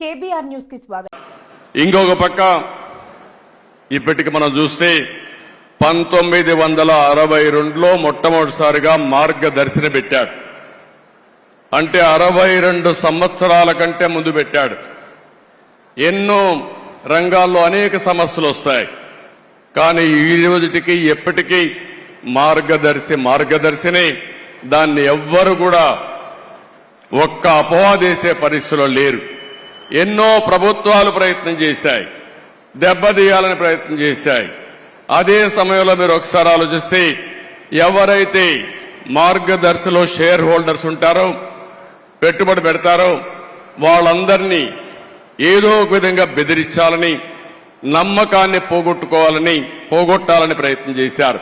KBR news కి స్వాగతం. ఇంకొక పక్క ఇప్పటికి మనం చూస్తే 1962లో మొట్టమొదటిసారిగా మార్గదర్శిని పెట్టాడు. అంటే 62 సంవత్సరాల కంటే ముందు పెట్టాడు. ఎన్నో రంగాల్లో అనేక సమస్యలు వస్తాయి, కానీ ఈ రోజుటికి ఎప్పటికీ మార్గదర్శిని దాన్ని ఎవ్వరు కూడా ఒక్క అపవాదేసే పరిస్థితిలో లేరు. ఎన్నో ప్రభుత్వాలు ప్రయత్నం చేశాయి, దెబ్బతీయాలని ప్రయత్నం చేశాయి. అదే సమయంలో మీరు ఒకసారి ఆలోచిస్తే ఎవరైతే మార్గదర్శిలో షేర్ హోల్డర్స్ ఉంటారో, పెట్టుబడి పెడతారో వాళ్ళందరినీ ఏదో ఒక విధంగా బెదిరించాలని, నమ్మకాన్ని పోగొట్టాలని ప్రయత్నం చేశారు.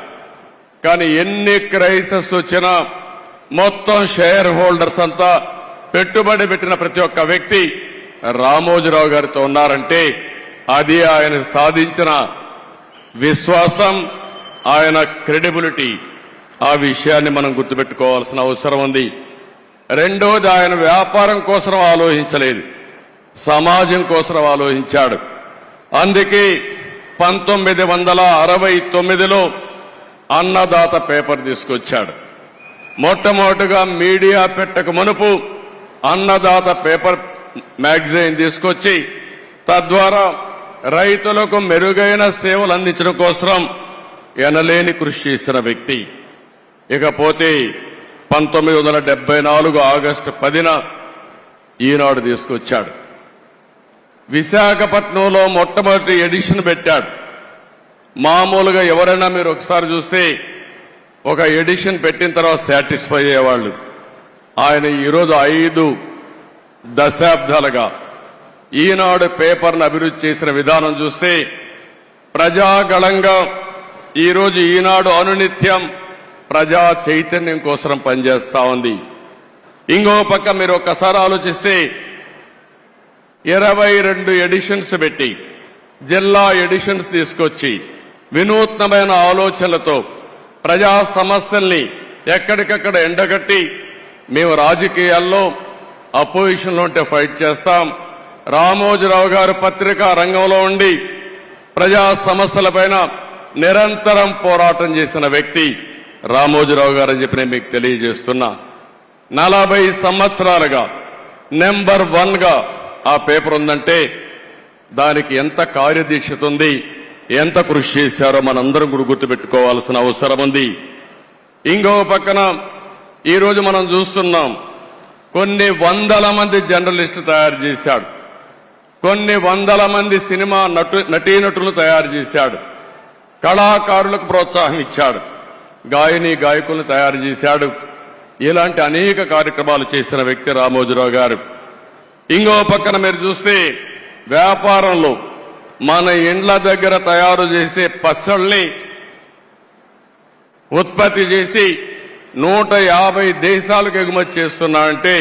కానీ ఎన్ని క్రైసిస్ వచ్చినా మొత్తం షేర్ హోల్డర్స్ అంతా పెట్టుబడి పెట్టిన ప్రతి ఒక్క వ్యక్తి రామోజీరావు గారితో ఉన్నారంటే అది ఆయన సాధించిన విశ్వాసం, ఆయన క్రెడిబిలిటీ. ఆ విషయాన్ని మనం గుర్తుపెట్టుకోవాల్సిన అవసరం ఉంది. రెండోది, ఆయన వ్యాపారం కోసం ఆలోచించలేదు, సమాజం కోసం ఆలోచించాడు. అందుకే 1969లో అన్నదాత పేపర్ తీసుకొచ్చాడు. మొట్టమొదటిగా మీడియా పెట్టక మునుపు అన్నదాత పేపర్ మ్యాగజైన్ తీసుకొచ్చి తద్వారా రైతులకు మెరుగైన సేవలు అందించడం కోసం ఎనలేని కృషి చేసిన వ్యక్తి. ఇకపోతే 1974 ఆగస్టు 10న ఈనాడు తీసుకొచ్చాడు. విశాఖపట్నంలో మొట్టమొదటి ఎడిషన్ పెట్టాడు. మామూలుగా ఎవరైనా మీరు ఒకసారి చూస్తే ఒక ఎడిషన్ పెట్టిన తర్వాత సాటిస్ఫై అయ్యేవాళ్ళు. ఆయన ఈరోజు 5 దశాబ్దాలుగా ఈనాడు పేపర్ను అభివృద్ధి చేసిన విధానం చూస్తే ప్రజాగళంగా ఈరోజు ఈనాడు అనునిత్యం ప్రజా చైతన్యం కోసం పనిచేస్తా ఉంది. ఇంకో పక్క మీరు ఒక్కసారి ఆలోచిస్తే 22 ఎడిషన్స్ పెట్టి, జిల్లా ఎడిషన్స్ తీసుకొచ్చి వినూత్నమైన ఆలోచనలతో ప్రజా సమస్యల్ని ఎక్కడికక్కడ ఎండగట్టి మేము రాజకీయాల్లో అపోజిషన్లో ఉంటే ఫైట్ చేస్తాం, రామోజీరావు గారు పత్రికా రంగంలో ఉండి ప్రజా సమస్యలపైన నిరంతరం పోరాటం చేసిన వ్యక్తి రామోజీరావు గారు అని చెప్పి నేను మీకు తెలియజేస్తున్నా. 40 సంవత్సరాలుగా నెంబర్ 1గా ఆ పేపర్ ఉందంటే దానికి ఎంత కార్యదీక్షత ఉంది, ఎంత కృషి చేశారో మనందరం కూడా గుర్తుపెట్టుకోవాల్సిన అవసరం ఉంది. ఇంకో పక్కన ఈరోజు మనం చూస్తున్నాం, కొన్ని వందల మంది జర్నలిస్టులు తయారు చేశాడు, కొన్ని వందల మంది సినిమా నటీనటులను తయారు చేశాడు, కళాకారులకు ప్రోత్సాహం ఇచ్చాడు, గాయకులను తయారు చేశాడు. ఇలాంటి అనేక కార్యక్రమాలు చేసిన వ్యక్తి రామోజీరావు గారు. ఇంకో పక్కన మీరు చూస్తే వ్యాపారంలో మన ఇండ్ల దగ్గర తయారు చేసే పచ్చళ్ళని ఉత్పత్తి చేసి 150 దేశాలకు ఎగుమతి చేస్తున్నాడంటే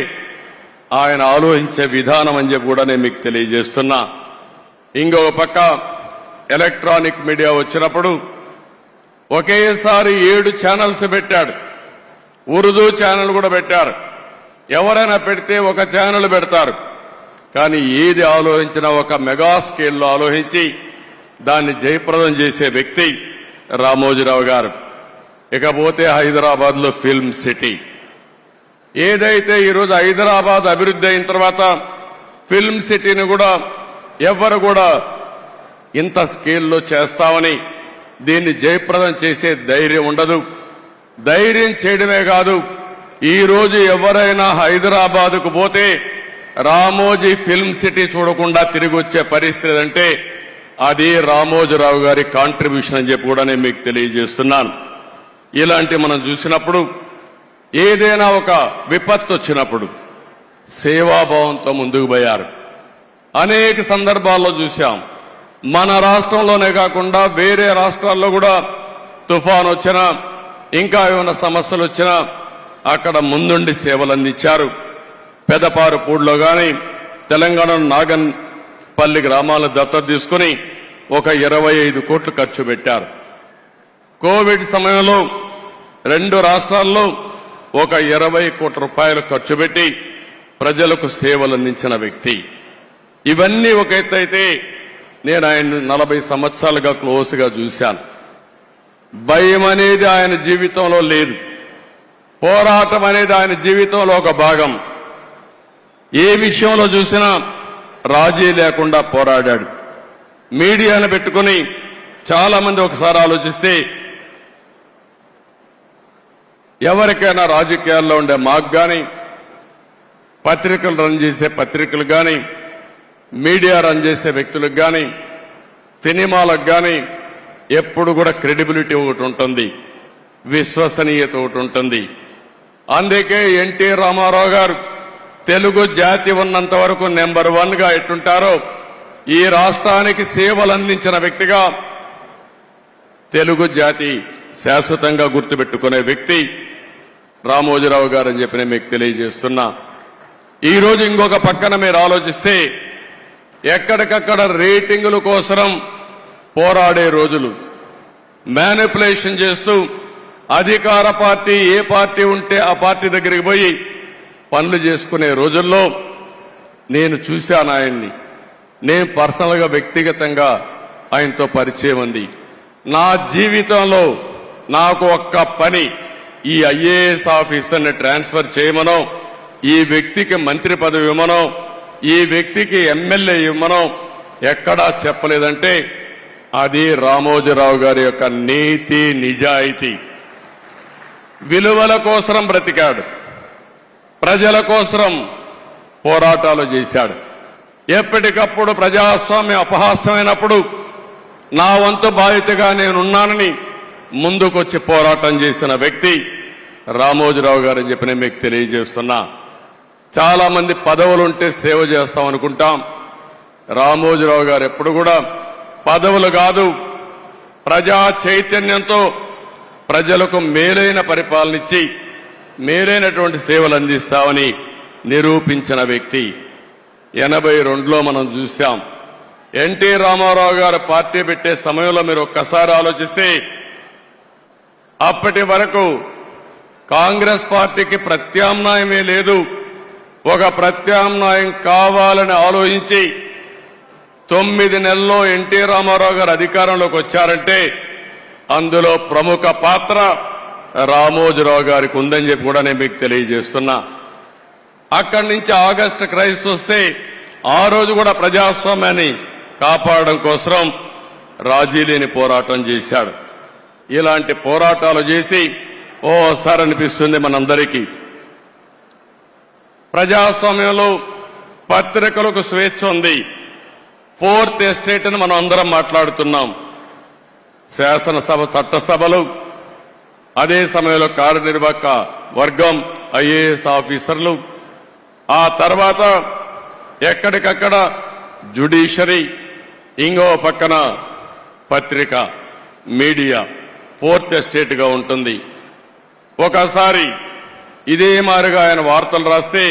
ఆయన ఆలోచించే విధానం అని చెప్పి కూడా నేను మీకు తెలియజేస్తున్నా. ఇంకొక పక్క ఎలక్ట్రానిక్ మీడియా వచ్చినప్పుడు ఒకేసారి 7 ఛానల్స్ పెట్టాడు. ఉర్దూ ఛానల్ కూడా పెట్టారు. ఎవరైనా పెడితే ఒక ఛానల్ పెడతారు, కానీ ఏది ఆలోచించినా ఒక మెగా స్కేల్లో ఆలోచించి దాన్ని జయప్రదం చేసే వ్యక్తి రామోజీరావు గారు. ఇకపోతే హైదరాబాద్ లో ఫిల్మ్ సిటీ ఏదైతే ఈరోజు హైదరాబాద్ అభివృద్ధి అయిన తర్వాత ఫిల్మ్ సిటీని కూడా ఎవరు కూడా ఇంత స్కేల్లో చేస్తామని దీన్ని జయప్రదం చేసే ధైర్యం ఉండదు. ధైర్యం చేయడమే కాదు, ఈ రోజు ఎవరైనా హైదరాబాద్కు పోతే రామోజీ ఫిల్మ్ సిటీ చూడకుండా తిరిగి వచ్చే పరిస్థితి అంటే అది రామోజీరావు గారి కాంట్రిబ్యూషన్ అని చెప్పి కూడా నేను మీకు తెలియజేస్తున్నాను. ఇలాంటి మనం చూసినప్పుడు ఏదైనా ఒక విపత్తు వచ్చినప్పుడు సేవాభావంతో ముందుకు పోయారు. అనేక సందర్భాల్లో చూశాం. మన రాష్ట్రంలోనే కాకుండా వేరే రాష్ట్రాల్లో కూడా తుఫాన్ వచ్చినా ఇంకా ఏమైనా సమస్యలు వచ్చినా అక్కడ ముందుండి సేవలు అందించారు. పెదపారుపూడిలో గాని తెలంగాణ నాగన్పల్లి గ్రామాలను దత్తత తీసుకుని ఒక 25 కోట్లు ఖర్చు పెట్టారు. కోవిడ్ సమయంలో 2 రాష్ట్రాల్లో ఒక 20 కోట్ల రూపాయలు ఖర్చు పెట్టి ప్రజలకు సేవలు అందించిన వ్యక్తి. ఇవన్నీ ఒక ఎత్తు అయితే నేను ఆయన 40 సంవత్సరాలుగా క్లోజ్గా చూశాను. భయం అనేది ఆయన జీవితంలో లేదు. పోరాటం అనేది ఆయన జీవితంలో ఒక భాగం. ఏ విషయంలో చూసినా రాజీ లేకుండా పోరాడాడు. మీడియాను పెట్టుకుని చాలా మంది ఒకసారి ఆలోచిస్తే ఎవరికైనా రాజకీయాల్లో ఉండే మాకు కానీ, పత్రికలు రన్ చేసే పత్రికలు కానీ, మీడియా రన్ చేసే వ్యక్తులకు కానీ, సినిమాలకు కానీ ఎప్పుడు కూడా క్రెడిబిలిటీ ఒకటి ఉంటుంది, విశ్వసనీయత ఒకటి ఉంటుంది. అందుకే ఎన్టీ రామారావు గారు తెలుగు జాతి ఉన్నంత వరకు నెంబర్ 1 గా ఎట్టుంటారో ఈ రాష్ట్రానికి సేవలు అందించిన వ్యక్తిగా తెలుగు జాతి శాశ్వతంగా గుర్తుపెట్టుకునే వ్యక్తి రామోజీరావు గారు అని చెప్పి నేను మీకు తెలియజేస్తున్నా. ఈ రోజు ఇంకొక పక్కన మీరు ఆలోచిస్తే ఎక్కడికక్కడ రేటింగుల కోసం పోరాడే రోజులు, మ్యానిపులేషన్ చేస్తూ అధికార పార్టీ ఏ పార్టీ ఉంటే ఆ పార్టీ దగ్గరికి పోయి పనులు చేసుకునే రోజుల్లో నేను చూశాను ఆయన్ని. నేను పర్సనల్ గా వ్యక్తిగతంగా ఆయనతో పరిచయం ఉంది. నా జీవితంలో నాకు ఒక్క పని, ఈ ఐఏఎస్ ఆఫీసర్ని ట్రాన్స్ఫర్ చేయమనో, ఈ వ్యక్తికి మంత్రి పదవి ఇవ్వమనో, ఈ వ్యక్తికి ఎమ్మెల్యే ఇవ్వమనో ఎక్కడా చెప్పలేదంటే అది రామోజీరావు గారి యొక్క నీతి నిజాయితీ. విలువల కోసం బ్రతికాడు, ప్రజల కోసం పోరాటాలు చేశాడు. ఎప్పటికప్పుడు ప్రజాస్వామ్యం అపహాస్యమైనప్పుడు నా వంతు బాధ్యతగా నేనున్నానని ముందుకొచ్చి పోరాటం చేసిన వ్యక్తి రామోజీరావు గారు అని చెప్పి నేను మీకు తెలియజేస్తున్నా. చాలా మంది పదవులుంటే సేవ చేస్తాం అనుకుంటాం. రామోజీరావు గారు ఎప్పుడు కూడా పదవులు కాదు, ప్రజా చైతన్యంతో ప్రజలకు మేలైన పరిపాలన ఇచ్చి మేలైనటువంటి సేవలు అందిస్తామని నిరూపించిన వ్యక్తి. 82లో మనం చూశాం. ఎన్టీ రామారావు గారు పార్టీ పెట్టే సమయంలో మీరు ఒక్కసారి ఆలోచిస్తే అప్పటి వరకు కాంగ్రెస్ పార్టీకి ప్రత్యామ్నాయమే లేదు. ఒక ప్రత్యామ్నాయం కావాలని ఆలోచించి 9 నెలల్లో ఎన్టీ రామారావు గారు అధికారంలోకి వచ్చారంటే అందులో ప్రముఖ పాత్ర రామోజీరావు గారికి ఉందని చెప్పి కూడా నేను మీకు తెలియజేస్తున్నా. అక్కడి నుంచి ఆగస్టు క్రైసిస్ వస్తే ఆ రోజు కూడా ప్రజాస్వామ్యాన్ని కాపాడడం కోసం రాజీ లేని పోరాటం చేశాడు. ఇలాంటి పోరాటాలు చేసి ఓసారి అనిపిస్తుంది మనందరికీ, ప్రజాస్వామ్యంలో పత్రికలకు స్వేచ్ఛ ఉంది. 4th ఎస్టేట్ అని మనం అందరం మాట్లాడుతున్నాం. శాసనసభ, చట్టసభలు, అదే సమయంలో కార్యనిర్వాహక వర్గం, ఐఏఎస్ ఆఫీసర్లు, ఆ తర్వాత ఎక్కడికక్కడ జ్యుడిషియరీ, ఇంకో పక్కన పత్రిక, మీడియా 4th ఎస్టేట్ గా ఉంటుంది. ఒకసారి ఇదే మారిగా ఆయన వార్తలు రాస్తే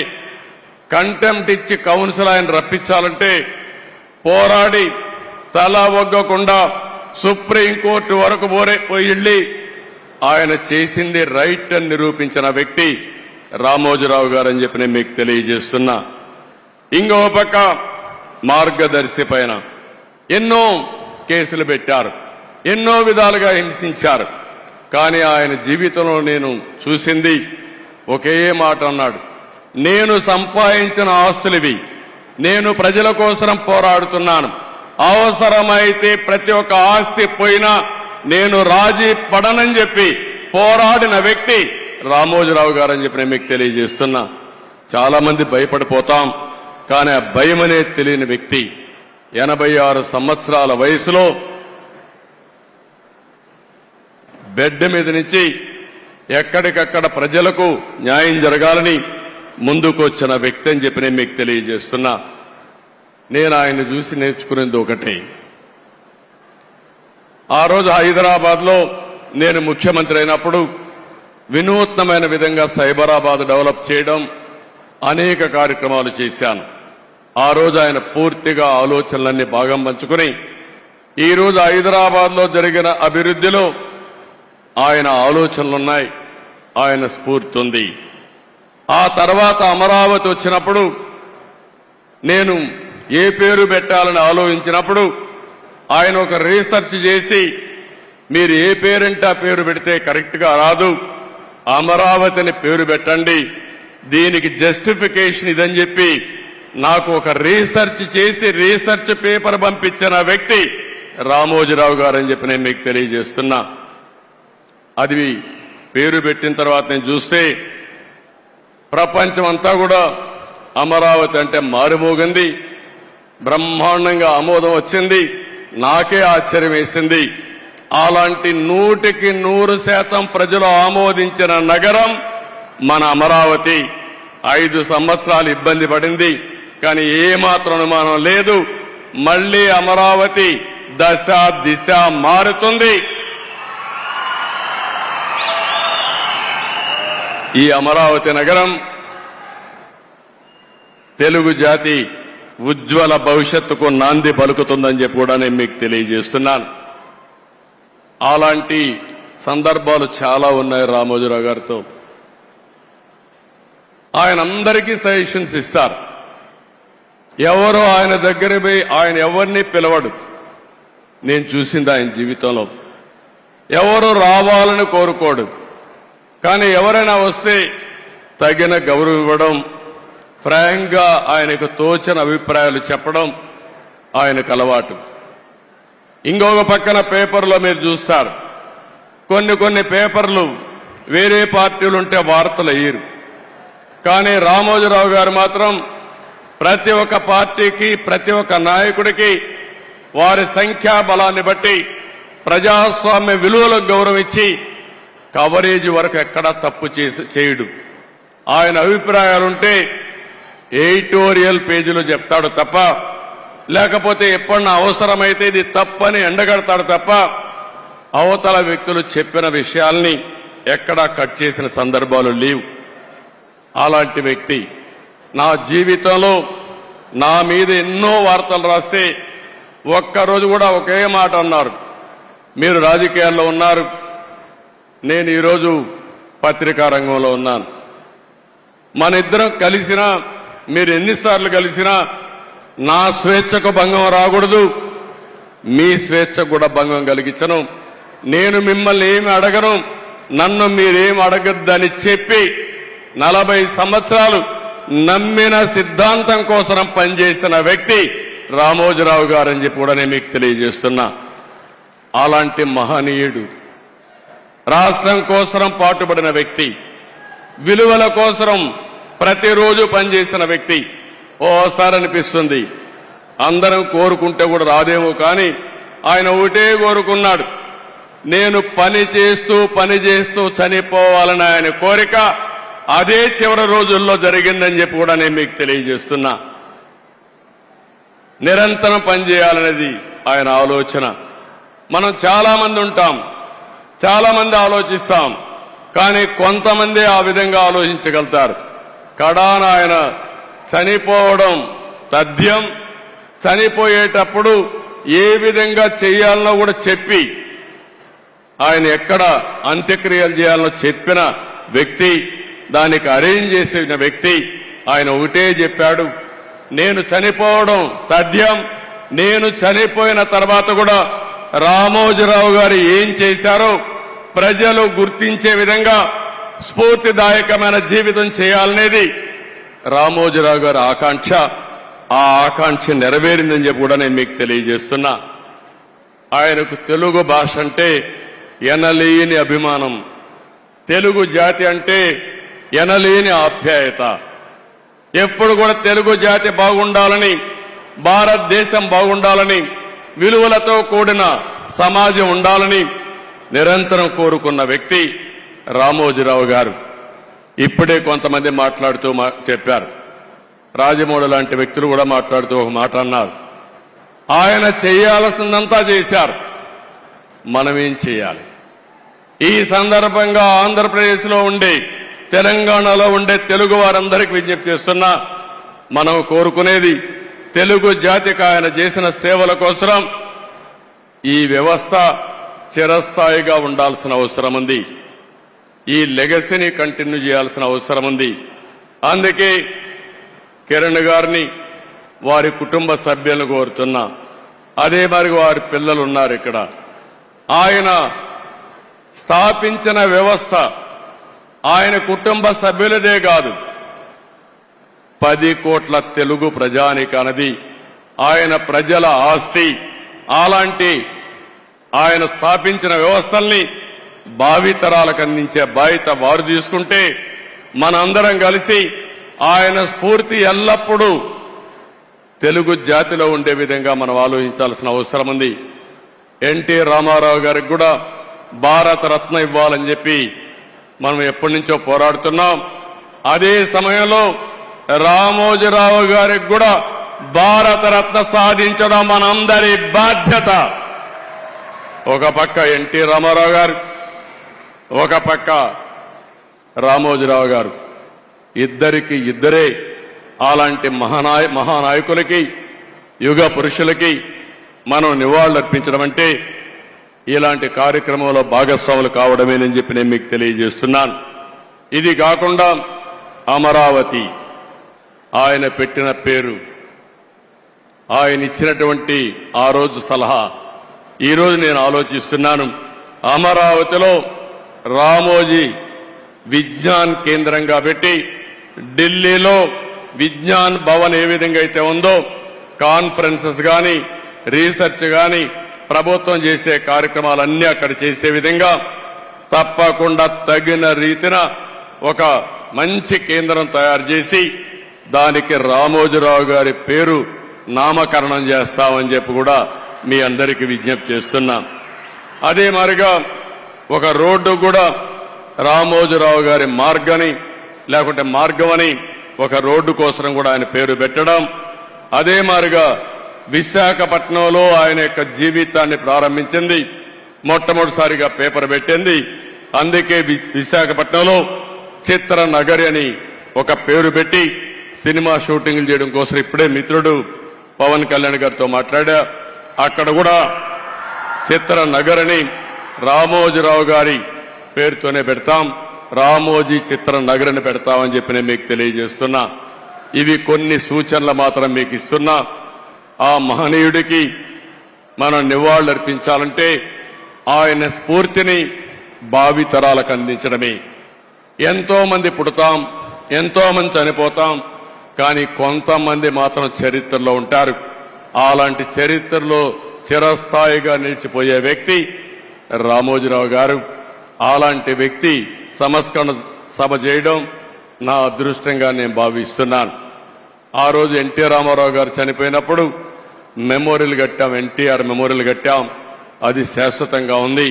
కంటెంప్ట్ ఇచ్చి కౌన్సిల్ ఆయన రప్పించాలంటే పోరాడి తల ఒగ్గకుండా సుప్రీంకోర్టు వరకు పోయి ఆయన చేసింది రైట్ అని నిరూపించిన వ్యక్తి రామోజీరావు గారు అని చెప్పి నేను మీకు తెలియజేస్తున్నా. ఇంకో పక్క మార్గదర్శి పైన ఎన్నో కేసులు పెట్టారు, ఎన్నో విధాలుగా హింసించారు. కానీ ఆయన జీవితంలో నేను చూసింది ఒకే మాట అన్నాడు, నేను సంపాదించిన ఆస్తులివి, నేను ప్రజల కోసం పోరాడుతున్నాను, అవసరమైతే ప్రతి ఒక్క ఆస్తి పోయినా నేను రాజీ పడనని చెప్పి పోరాడిన వ్యక్తి రామోజీరావు గారు అని చెప్పి నేను మీకు తెలియజేస్తున్నా. చాలా మంది భయపడిపోతాం, కానీ ఆ భయం అనేది తెలియని వ్యక్తి 86 సంవత్సరాల వయసులో బెడ్ మీద నుంచి ఎక్కడికక్కడ ప్రజలకు న్యాయం జరగాలని ముందుకు వచ్చిన వ్యక్తి అని చెప్పి నేను మీకు తెలియజేస్తున్నా. నేను ఆయన చూసి నేర్చుకునేది ఒకటే, ఆ రోజు హైదరాబాద్ లో నేను ముఖ్యమంత్రి అయినప్పుడు వినూత్నమైన విధంగా సైబరాబాద్ డెవలప్ చేయడం, అనేక కార్యక్రమాలు చేశాను. ఆ రోజు ఆయన పూర్తిగా ఆలోచనలన్నీ భాగం పంచుకుని ఈ రోజు హైదరాబాద్ లో జరిగిన అభివృద్ధిలో ఆయన ఆలోచనలున్నాయి, ఆయన స్ఫూర్తి ఉంది. ఆ తర్వాత అమరావతి వచ్చినప్పుడు నేను ఏ పేరు పెట్టాలని ఆలోచించినప్పుడు ఆయన ఒక రీసెర్చ్ చేసి మీరు ఏ పేరంటే ఆ పేరు పెడితే కరెక్ట్ గా రాదు, అమరావతిని పేరు పెట్టండి, దీనికి జస్టిఫికేషన్ ఇదని చెప్పి నాకు ఒక రీసెర్చ్ చేసి రీసెర్చ్ పేపర్ పంపించిన వ్యక్తి రామోజీరావు గారని చెప్పి నేను మీకు తెలియజేస్తున్నా. అది పేరు పెట్టిన తర్వాత నేను చూస్తే ప్రపంచం అంతా కూడా అమరావతి అంటే మారుమోగింది, బ్రహ్మాండంగా ఆమోదం వచ్చింది. నాకే ఆశ్చర్యం వేసింది. అలాంటి 100% ప్రజలు ఆమోదించిన నగరం మన అమరావతి. 5 సంవత్సరాలు ఇబ్బంది పడింది, కానీ ఏమాత్రం అనుమానం లేదు, మళ్లీ అమరావతి దశ దిశ మారుతుంది. ఈ అమరావతి నగరం తెలుగు జాతి ఉజ్వల భవిష్యత్తుకు నాంది పలుకుతుందని చెప్పి కూడా నేను మీకు తెలియజేస్తున్నాను. అలాంటి సందర్భాలు చాలా ఉన్నాయి రామోజీరావు గారితో. ఆయన అందరికీ సజెషన్స్ ఇస్తారు. ఎవరో ఆయన దగ్గర పోయి ఆయన ఎవరిని పిలవడు. నేను చూసింది ఆయన జీవితంలో. ఎవరు రావాలని కోరుకోడు, కానీ ఎవరైనా వస్తే తగిన గౌరవం ఇవ్వడం, ఫ్రాంక్ గా ఆయనకు తోచిన అభిప్రాయాలు చెప్పడం ఆయనకు అలవాటు. ఇంకొక పక్కన పేపర్లో మీరు చూస్తారు, కొన్ని పేపర్లు వేరే పార్టీలుంటే వార్తలు అయ్యారు, కానీ రామోజీరావు గారు మాత్రం ప్రతి ఒక్క పార్టీకి ప్రతి ఒక్క నాయకుడికి వారి సంఖ్యాబలాన్ని బట్టి ప్రజాస్వామ్య విలువలకు గౌరవం ఇచ్చి కవరేజ్ వరకు ఎక్కడా తప్పు చేయడు. ఆయన అభిప్రాయాలుంటే ఎడిటోరియల్ పేజీలో చెప్తాడు తప్ప, లేకపోతే ఎప్పుడన్నా అవసరమైతే ఇది తప్పని ఎండగడతాడు తప్ప అవతల వ్యక్తులు చెప్పిన విషయాల్ని ఎక్కడా కట్ చేసిన సందర్భాలు లేవు. అలాంటి వ్యక్తి నా జీవితంలో నా మీద ఎన్నో వార్తలు రాస్తే ఒక్కరోజు కూడా ఒకే మాట అన్నారు, మీరు రాజకీయాల్లో ఉన్నారు, నేను ఈరోజు పత్రికా రంగంలో ఉన్నాను, మన ఇద్దరం కలిసినా మీరు ఎన్నిసార్లు కలిసినా నా స్వేచ్ఛకు భంగం రాకూడదు, మీ స్వేచ్ఛకు కూడా భంగం కలిగించను, నేను మిమ్మల్ని ఏమి అడగను, నన్ను మీరేం అడగద్దని చెప్పి 40 సంవత్సరాలు నమ్మిన సిద్ధాంతం కోసం పనిచేసిన వ్యక్తి రామోజీరావు గారని చెప్పి కూడా నేను మీకు తెలియజేస్తున్నా. అలాంటి మహనీయుడు, రాష్ట్రం కోసం పాటుపడిన వ్యక్తి, విలువల కోసం ప్రతిరోజు పనిచేసిన వ్యక్తి. ఓసారి అనిపిస్తుంది అందరం కోరుకుంటే కూడా రాదేమో, కానీ ఆయన ఒకటే కోరుకున్నాడు, నేను పని చేస్తూ చనిపోవాలని ఆయన కోరిక. అదే చివరి రోజుల్లో జరిగిందని చెప్పి కూడా నేను మీకు తెలియజేస్తున్నా. నిరంతరం పనిచేయాలనేది ఆయన ఆలోచన. మనం చాలా మంది ఉంటాం, చాలా మంది ఆలోచిస్తాం, కానీ కొంతమంది ఆ విధంగా ఆలోచించగలుగుతారు. కడాన ఆయన చనిపోవడం తథ్యం. చనిపోయేటప్పుడు ఏ విధంగా చేయాలనో కూడా చెప్పి, ఆయన ఎక్కడ అంత్యక్రియలు చేయాలనో చెప్పిన వ్యక్తి, దానికి అరేంజ్ చేసిన వ్యక్తి. ఆయన ఒకటే చెప్పాడు, నేను చనిపోవడం తథ్యం, నేను చనిపోయిన తర్వాత కూడా రామోజీరావు గారు ఏం చేశారో ప్రజలు గుర్తించే విధంగా స్ఫూర్తిదాయకమైన జీవితం చేయాలనేది రామోజీరావు గారి ఆకాంక్ష. ఆ ఆకాంక్ష నెరవేరిందని చెప్పి కూడా నేను మీకు తెలియజేస్తున్నా. ఆయనకు తెలుగు భాష అంటే ఎనలేని అభిమానం, తెలుగు జాతి అంటే ఎనలేని ఆప్యాయత. ఎప్పుడు కూడా తెలుగు జాతి బాగుండాలని, భారతదేశం బాగుండాలని, విలువలతో కూడిన సమాజం ఉండాలని నిరంతరం కోరుకున్న వ్యక్తి రామోజీరావు గారు. ఇప్పుడే కొంతమంది మాట్లాడుతూ చెప్పారు, రాజమౌళి లాంటి వ్యక్తులు కూడా మాట్లాడుతూ ఒక మాట అన్నారు, ఆయన చేయాల్సిందంతా చేశారు, మనమేం చేయాలి? ఈ సందర్భంగా ఆంధ్రప్రదేశ్లో ఉండే, తెలంగాణలో ఉండే తెలుగు వారందరికీ విజ్ఞప్తి చేస్తున్నా, మనం కోరుకునేది తెలుగు జాతికి ఆయన చేసిన సేవల కోసం ఈ వ్యవస్థ చిరస్థాయిగా ఉండాల్సిన అవసరం ఉంది. ఈ లెగసీని కంటిన్యూ చేయాల్సిన అవసరం ఉంది. అందుకే కిరణ్ గారిని, వారి కుటుంబ సభ్యులను కోరుతున్నా. అదే మరి వారి పిల్లలు ఉన్నారు ఇక్కడ. ఆయన స్థాపించిన వ్యవస్థ ఆయన కుటుంబ సభ్యులదే కాదు, 10 కోట్ల తెలుగు ప్రజానికన్నది ఆయన ప్రజల ఆస్తి. అలాంటి ఆయన స్థాపించిన వ్యవస్థల్ని భావితరాలకు అందించే బాధ్యత వారు తీసుకుంటే, మనందరం కలిసి ఆయన స్ఫూర్తి ఎల్లప్పుడూ తెలుగు జాతిలో ఉండే విధంగా మనం ఆలోచించాల్సిన అవసరం ఉంది. ఎన్టీ రామారావు గారికి కూడా భారతరత్న ఇవ్వాలని చెప్పి మనం ఎప్పటి నుంచో పోరాడుతున్నాం. అదే సమయంలో రామోజీరావు గారికి కూడా భారతరత్న సాధించడం మనందరి బాధ్యత. ఒక పక్క ఎన్టీ రామారావు గారు, ఒక పక్క రామోజీరావు గారు, ఇద్దరికి ఇద్దరే అలాంటి మహానాయకులకి, యుగ పురుషులకి మనం నివాళులర్పించడం అంటే ఇలాంటి కార్యక్రమంలో భాగస్వాములు కావడమేనని చెప్పి నేను మీకు తెలియజేస్తున్నాను. ఇది కాకుండా అమరావతి ఆయన పెట్టిన పేరు, ఆయన ఇచ్చినటువంటి ఆ రోజు సలహా, ఈరోజు నేను ఆలోచిస్తున్నాను. అమరావతిలో రామోజీ విజ్ఞాన్ కేంద్రంగా పెట్టి, ఢిల్లీలో విజ్ఞాన్ భవన్ ఏ విధంగా అయితే ఉందో, కాన్ఫరెన్సెస్ గాని, రీసెర్చ్ గాని, ప్రభుత్వం చేసే కార్యక్రమాలన్నీ అక్కడ చేసే విధంగా తప్పకుండా తగిన రీతిన ఒక మంచి కేంద్రం తయారు చేసి దానికి రామోజీరావు గారి పేరు నామకరణం చేస్తామని చెప్పి కూడా మీ అందరికీ విజ్ఞప్తి చేస్తున్నాం. అదే మాదిరిగా ఒక రోడ్డు కూడా రామోజీరావు గారి మార్గని లేకుంటే మార్గమని ఒక రోడ్డు కోసం కూడా ఆయన పేరు పెట్టడం. అదే మాదిరిగా విశాఖపట్నంలో ఆయన యొక్క జీవితాన్ని ప్రారంభించింది, మొట్టమొదటిసారిగా పేపర్ పెట్టింది. అందుకే విశాఖపట్నంలో చిత్ర నగరి అని ఒక పేరు పెట్టి సినిమా షూటింగ్లు చేయడం కోసం ఇప్పుడే మిత్రుడు పవన్ కళ్యాణ్ గారితో మాట్లాడా. అక్కడ కూడా చిత్ర నగరిని రామోజీరావు గారి పేరుతోనే పెడతాం, రామోజీ చిత్ర నగరిని పెడతామని చెప్పి నేను మీకు తెలియజేస్తున్నా. ఇవి కొన్ని సూచనలు మాత్రం మీకు ఇస్తున్నా. ఆ మహనీయుడికి మనం నివాళులర్పించాలంటే ఆయన స్ఫూర్తిని భావితరాలకు అందించడమే. ఎంతో మంది పుడతాం, ఎంతో మంది చనిపోతాం, కానీ కొంతమంది మాత్రం చరిత్రలో ఉంటారు. అలాంటి చరిత్రలో చిరస్థాయిగా నిలిచిపోయే వ్యక్తి రామోజీరావు గారు. అలాంటి వ్యక్తి సంస్కరణ సభ చేయడం నా అదృష్టంగా నేను భావిస్తున్నాను. ఆ రోజు ఎన్టీ రామారావు గారు చనిపోయినప్పుడు మెమోరియల్ కట్టాం, ఎన్టీఆర్ మెమోరియల్ కట్టాం, అది శాశ్వతంగా ఉంది.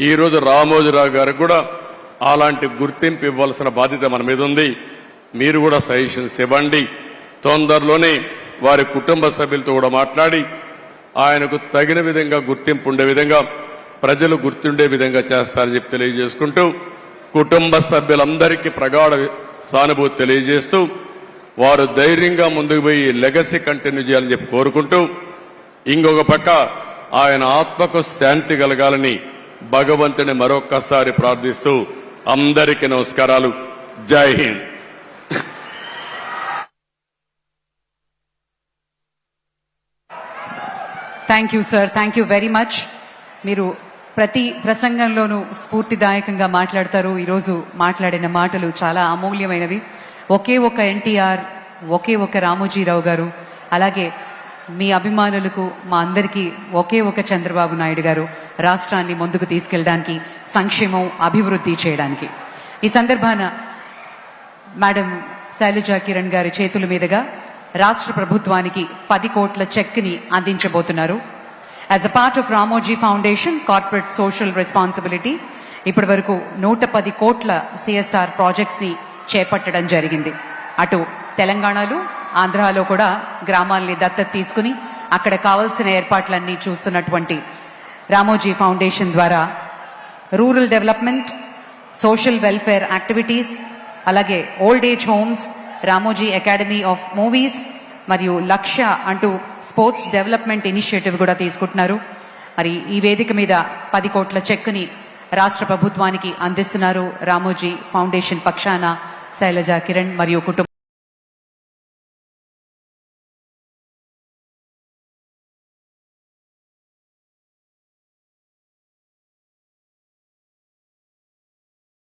ఈ రోజు రామోజీరావు గారికి కూడా అలాంటి గుర్తింపు ఇవ్వాల్సిన బాధ్యత మన మీద ఉంది. మీరు కూడా సజెషన్స్ ఇవ్వండి. తొందరలోనే వారి కుటుంబ సభ్యులతో కూడా మాట్లాడి ఆయనకు తగిన విధంగా గుర్తింపు ఉండే విధంగా, ప్రజలు గుర్తుండే విధంగా చేస్తారని చెప్పి తెలియజేసుకుంటూ, కుటుంబ సభ్యులందరికీ ప్రగాఢ సానుభూతి తెలియజేస్తూ వారు ధైర్యంగా ముందుకు పోయి లెగసీ కంటిన్యూ చేయాలని చెప్పి కోరుకుంటూ, ఇంకొక పక్క ఆయన ఆత్మకు శాంతి కలగాలని భగవంతుని మరొక్కసారి ప్రార్థిస్తూ అందరికీ నమస్కారాలు. జై Hind. Thank you sir, thank you very much. మీరు ప్రతి ప్రసంగంలోనూ స్ఫూర్తిదాయకంగా మాట్లాడతారు. ఈరోజు మాట్లాడిన మాటలు చాలా అమూల్యమైనవి. ఒకే ఒక ఎన్టీఆర్, ఒకే ఒక రామోజీరావు గారు, అలాగే మీ అభిమానులకు మా అందరికీ ఒకే ఒక చంద్రబాబు నాయుడు గారు రాష్ట్రాన్ని ముందుకు తీసుకెళ్ళడానికి, సంక్షేమం, అభివృద్ధి చేయడానికి. ఈ సందర్భాన మేడం శైలజా కిరణ్ గారి చేతుల మీదుగా రాష్ట్ర ప్రభుత్వానికి 10 కోట్ల చెక్ని అందించబోతున్నారు. As a part of Ramoji foundation corporate social responsibility ఇప్పటి వరకు 110 కోట్ల సిఎస్ఆర్ ప్రాజెక్ట్స్ ని చేపట్టడం జరిగింది. అటు తెలంగాణలో, ఆంధ్రాలో కూడా గ్రామాల్ని దత్తత తీసుకుని అక్కడ కావాల్సిన ఏర్పాట్లన్నీ చూస్తున్నటువంటి రామోజీ ఫౌండేషన్ ద్వారా rural development, social welfare activities, అలాగే old age homes, Ramoji academy of movies మరియు లక్ష్య అంటూ స్పోర్ట్స్ డెవలప్మెంట్ ఇనిషియేటివ్ కూడా తీసుకుంటున్నారు. మరి ఈ వేదిక మీద 10 కోట్ల చెక్కుని రాష్ట్ర ప్రభుత్వానికి అందిస్తున్నారు రామోజీ ఫౌండేషన్ పక్షాన శైలజా కిరణ్ మరియు కుటుంబం.